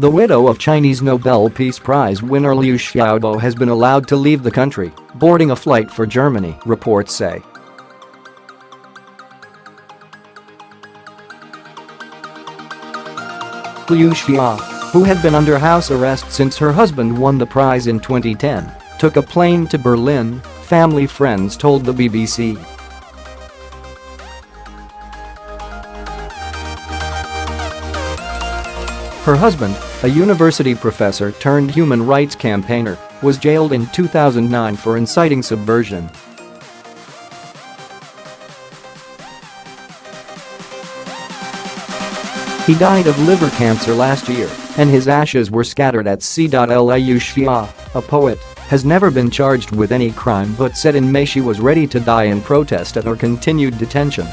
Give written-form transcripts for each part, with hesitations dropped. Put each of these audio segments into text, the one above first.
The widow of Chinese Nobel Peace Prize winner Liu Xiaobo has been allowed to leave the country, boarding a flight for Germany, reports say. Liu Xia, who had been under house arrest since her husband won the prize in 2010, took a plane to Berlin, family friends told the BBC. Her husband, a university professor turned human rights campaigner, was jailed in 2009 for inciting subversion. He died of liver cancer last year, and his ashes were scattered at say.Liu. Liu Xia, a poet, has never been charged with any crime but said in May she was ready to die in protest at her continued detention.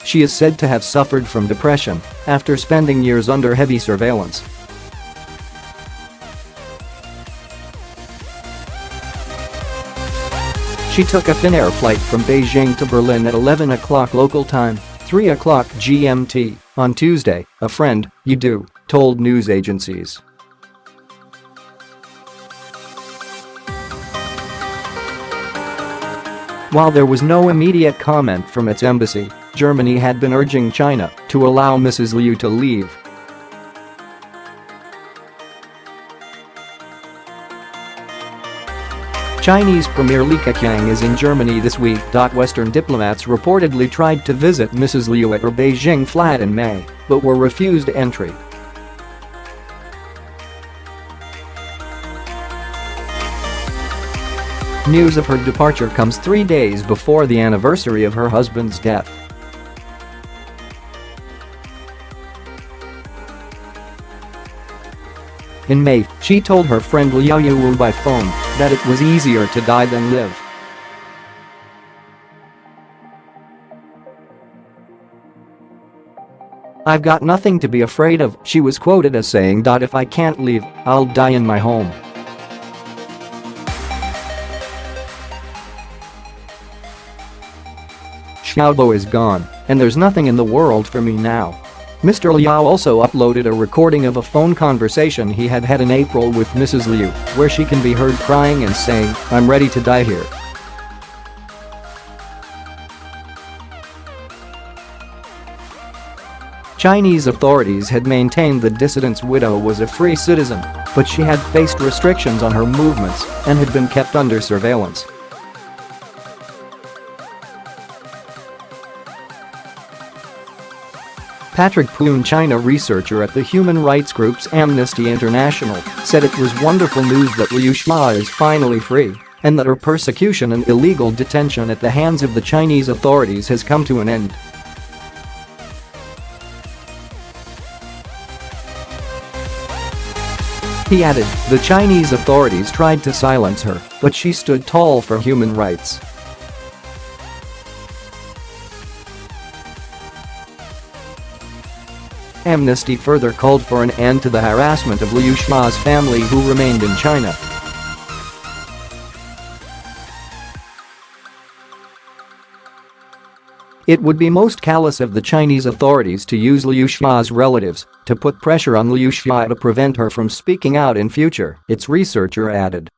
She is said to have suffered from depression after spending years under heavy surveillance. She took a Finnair flight from Beijing to Berlin at 11 o'clock local time, 3 o'clock GMT, on Tuesday, a friend, Yiwu, told news agencies. While there was no immediate comment from its embassy, Germany had been urging China to allow Mrs Liu to leave. Chinese Premier Li Keqiang is in Germany this week. Western diplomats reportedly tried to visit Mrs Liu at her Beijing flat in May, but were refused entry. News of her departure comes 3 days before the anniversary of her husband's death. In May, she told her friend Liao Yiwu by phone that it was easier to die than live. "I've got nothing to be afraid of," she was quoted as saying. "If I can't leave, I'll die in my home." Xiaobo is gone, and there's nothing in the world for me now. Mr. Liao also uploaded a recording of a phone conversation he had had in April with Mrs. Liu, where she can be heard crying and saying, "I'm ready to die here." Chinese authorities had maintained the dissident's widow was a free citizen, but she had faced restrictions on her movements and had been kept under surveillance. Patrick Poon, China researcher at the human rights groups Amnesty International, said it was wonderful news that Liu Xia is finally free and that her persecution and illegal detention at the hands of the Chinese authorities has come to an end. He added, "The Chinese authorities tried to silence her, but she stood tall for human rights." Amnesty further called for an end to the harassment of Liu Xia's family who remained in China. It would be most callous of the Chinese authorities to use Liu Xia's relatives to put pressure on Liu Xia to prevent her from speaking out in future, its researcher added.